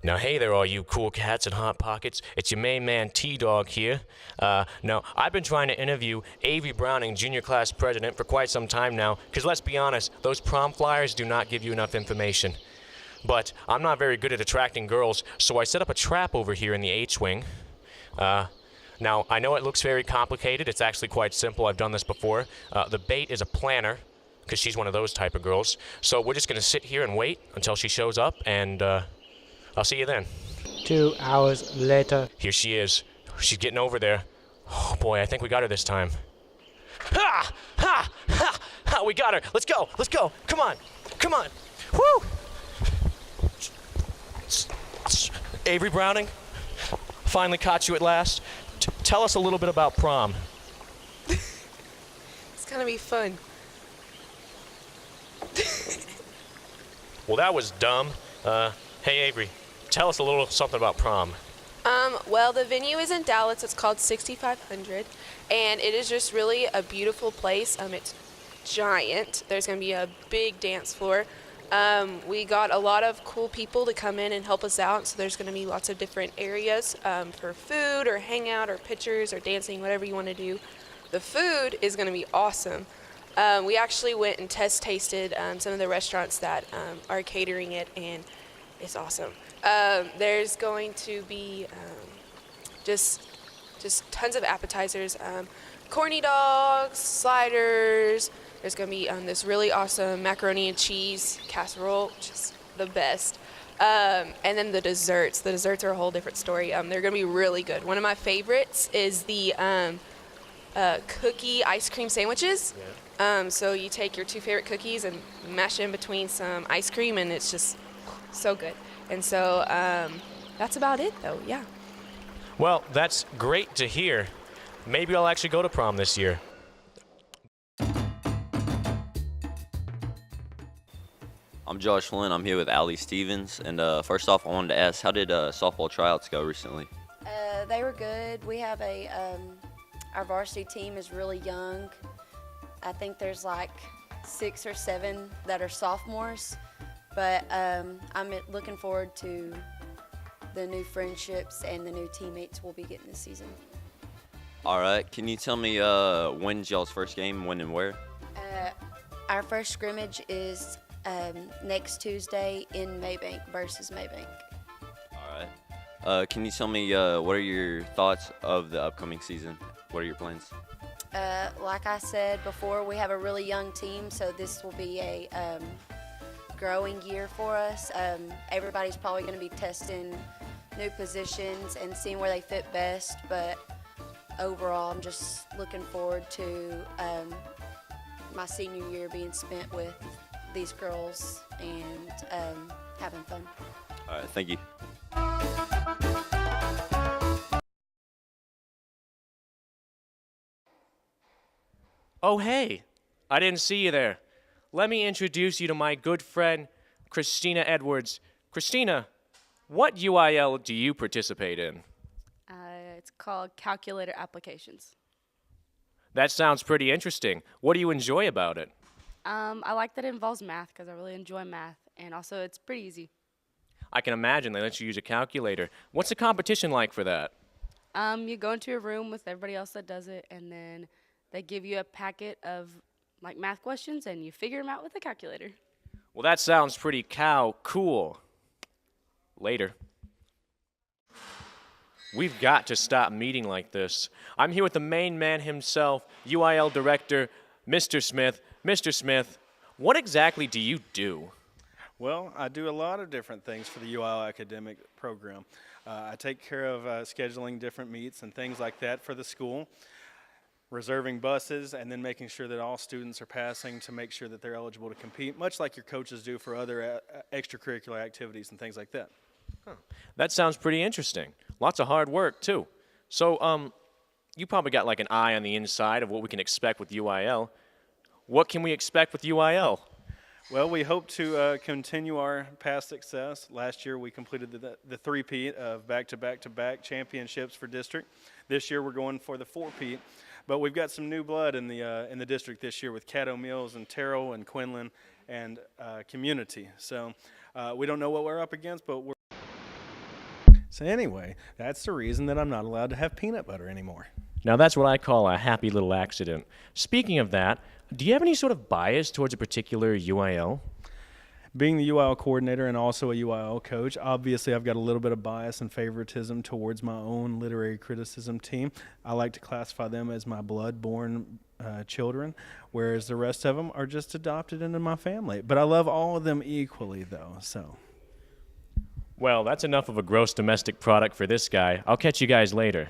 Now, hey there, all you cool cats and hot pockets. It's your main man, T-Dog here. Now, I've been trying to interview Avery Browning, junior class president, for quite some time now, because let's be honest, those prom flyers do not give you enough information. But I'm not very good at attracting girls, so I set up a trap over here in the H-wing. Now, I know it looks very complicated. It's actually quite simple. I've done this before. The bait is a planner, because she's one of those type of girls. So we're just going to sit here and wait until she shows up, and I'll see you then. 2 hours later. Here she is. She's getting over there. Oh, boy, I think we got her this time. Ha! Ha! Ha! Ha! We got her. Let's go. Let's go. Come on. Come on. Woo! Avery Browning, finally caught you at last. Tell us a little bit about prom. It's gonna be fun. Well, that was dumb. Hey, Avery, tell us a little something about prom. Well, the venue is in Dallas. It's called 6500, and it is just really a beautiful place. It's giant. There's going to be a big dance floor. We got a lot of cool people to come in and help us out, so there's going to be lots of different areas for food or hangout or pictures or dancing, whatever you want to do. The food is going to be awesome. We actually went and tasted some of the restaurants that are catering it, and it's awesome. There's going to be just tons of appetizers, corny dogs, sliders. There's going to be this really awesome macaroni and cheese casserole, which is the best. And then the desserts. The desserts are a whole different story. They're going to be really good. One of my favorites is the cookie ice cream sandwiches. Yeah. So you take your two favorite cookies and mash them between some ice cream, and it's just so good. And so that's about it, though, yeah. Well, that's great to hear. Maybe I'll actually go to prom this year. I'm Josh Flynn. I'm here with Allie Stevens. And first off, I wanted to ask, how did softball tryouts go recently? They were good. We have our varsity team is really young. I think there's like 6 or 7 that are sophomores. But I'm looking forward to the new friendships and the new teammates we'll be getting this season. All right. Can you tell me when's y'all's first game, when and where? Our first scrimmage is next Tuesday in Maybank versus Maybank. All right. Can you tell me what are your thoughts of the upcoming season? What are your plans? Like I said before, we have a really young team, so this will be a growing year for us. Everybody's probably going to be testing new positions and seeing where they fit best, but overall I'm just looking forward to my senior year being spent with these girls and having fun. All right, thank you. Oh, hey, I didn't see you there. Let me introduce you to my good friend, Christina Edwards. Christina, what UIL do you participate in? It's called Calculator Applications. That sounds pretty interesting. What do you enjoy about it? I like that it involves math because I really enjoy math, and also it's pretty easy. I can imagine they let you use a calculator. What's the competition like for that? You go into a room with everybody else that does it, and then they give you a packet of like math questions, and you figure them out with a calculator. Well, that sounds pretty cool. Later. We've got to stop meeting like this. I'm here with the main man himself, UIL director, Mr. Smith. Mr. Smith, what exactly do you do? Well, I do a lot of different things for the UIL academic program. I take care of scheduling different meets and things like that for the school, reserving buses, and then making sure that all students are passing to make sure that they're eligible to compete, much like your coaches do for other extracurricular activities and things like that. Huh. That sounds pretty interesting. Lots of hard work, too. So, you probably got like an eye on the inside of what we can expect with UIL. What can we expect with UIL? Well, we hope to continue our past success. Last year we completed the three-peat of back-to-back-to-back championships for district. This year we're going for the four-peat. But we've got some new blood in the district this year with Caddo Mills and Terrell and Quinlan and Community. So we don't know what we're up against, but we're So anyway, that's the reason that I'm not allowed to have peanut butter anymore. Now that's what I call a happy little accident. Speaking of that, do you have any sort of bias towards a particular UIL? Being the UIL coordinator and also a UIL coach, obviously I've got a little bit of bias and favoritism towards my own literary criticism team. I like to classify them as my blood-born children, whereas the rest of them are just adopted into my family. But I love all of them equally, though, so. Well, that's enough of a gross domestic product for this guy. I'll catch you guys later.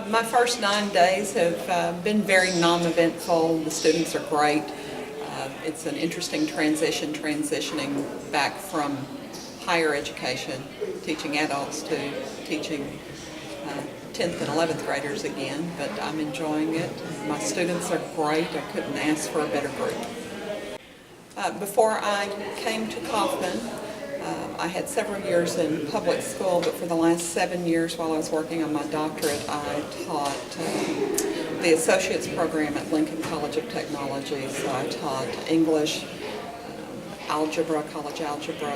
My first 9 days have been very non-eventful. The students are great. It's an interesting transitioning back from higher education, teaching adults to teaching 10th and 11th graders again, but I'm enjoying it. My students are great. I couldn't ask for a better group. Before I came to Kaufman, I had several years in public school, but for the last 7 years while I was working on my doctorate, I taught the associate's program at Lincoln College of Technology. So I taught English, algebra, college algebra,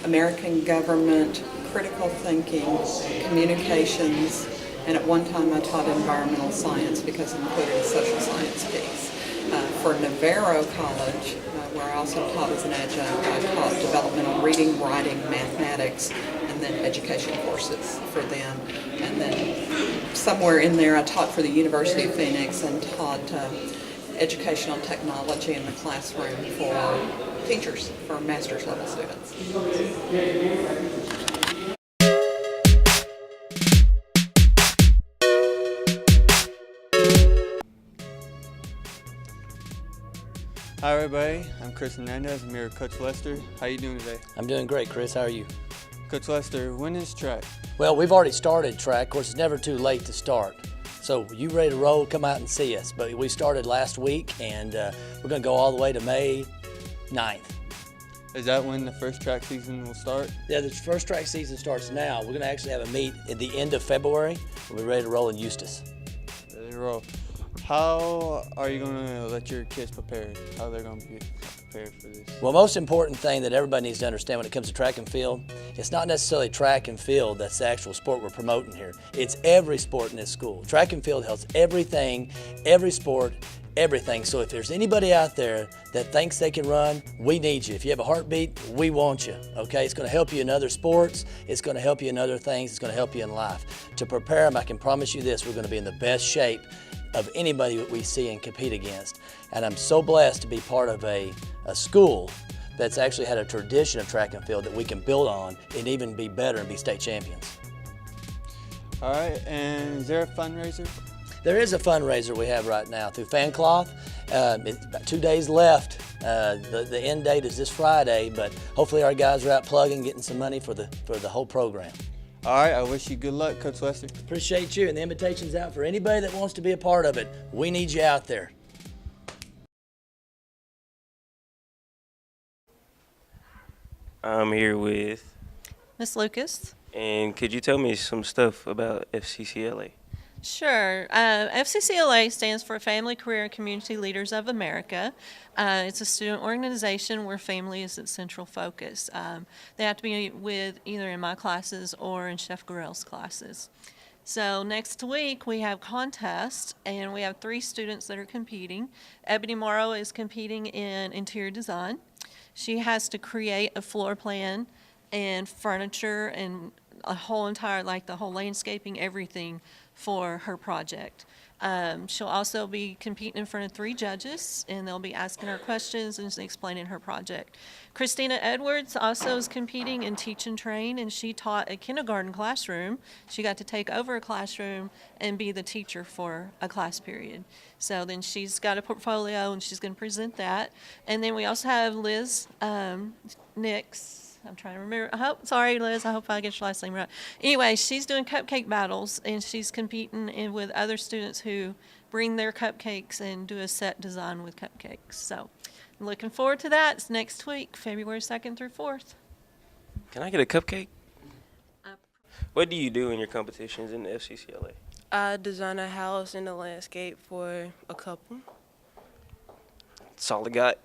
American government, critical thinking, communications, and at one time I taught environmental science because it included a social science piece. For Navarro College, where I also taught as an adjunct, I taught developmental reading, writing, mathematics, and then education courses for them. And then somewhere in there I taught for the University of Phoenix and taught educational technology in the classroom for teachers, for master's level students. Hi everybody, I'm Chris Hernandez. I'm here with Coach Lester. How you doing today? I'm doing great, Chris. How are you? Coach Lester, when is track? Well, we've already started track. Of course, it's never too late to start. So you ready to roll, come out and see us. But we started last week, and we're going to go all the way to May 9th. Is that when the first track season will start? Yeah, the first track season starts now. We're going to actually have a meet at the end of February. We'll be ready to roll in Eustis. Ready to roll. How are you going to let your kids prepare? How are they going to be prepared for this? Well, most important thing that everybody needs to understand when it comes to track and field, it's not necessarily track and field that's the actual sport we're promoting here. It's every sport in this school. Track and field helps everything, every sport, everything. So if there's anybody out there that thinks they can run, we need you. If you have a heartbeat, we want you, okay? It's going to help you in other sports. It's going to help you in other things. It's going to help you in life. To prepare them, I can promise you this, we're going to be in the best shape of anybody that we see and compete against. And I'm so blessed to be part of a school that's actually had a tradition of track and field that we can build on and even be better and be state champions. All right, and is there a fundraiser? There is a fundraiser we have right now through Fan Cloth. It's about 2 days left. The end date is this Friday, but hopefully our guys are out plugging, getting some money for the whole program. All right, I wish you good luck, Coach Lester. Appreciate you, and the invitation's out for anybody that wants to be a part of it. We need you out there. I'm here with Miss Lucas. And could you tell me some stuff about FCCLA? Sure. FCCLA stands for Family, Career, and Community Leaders of America. It's a student organization where family is its central focus. They have to be with either in my classes or in Chef Gorell's classes. So next week we have contests, and we have 3 students that are competing. Ebony Morrow is competing in interior design. She has to create a floor plan and furniture and a whole entire, like the whole landscaping, everything for her project. She'll also be competing in front of 3 judges, and they'll be asking her questions and explaining her project. Christina Edwards also is competing in Teach and Train, and she taught a kindergarten classroom. She got to take over a classroom and be the teacher for a class period. So then she's got a portfolio, and she's going to present that. And then we also have Liz Nix. I'm trying to remember. Sorry, Liz. I hope I get your last name right. Anyway, she's doing cupcake battles, and she's competing with other students who bring their cupcakes and do a set design with cupcakes. So I'm looking forward to that. It's next week, February 2nd through 4th. Can I get a cupcake? What do you do in your competitions in the FCCLA? I design a house and a landscape for a couple. That's all I got.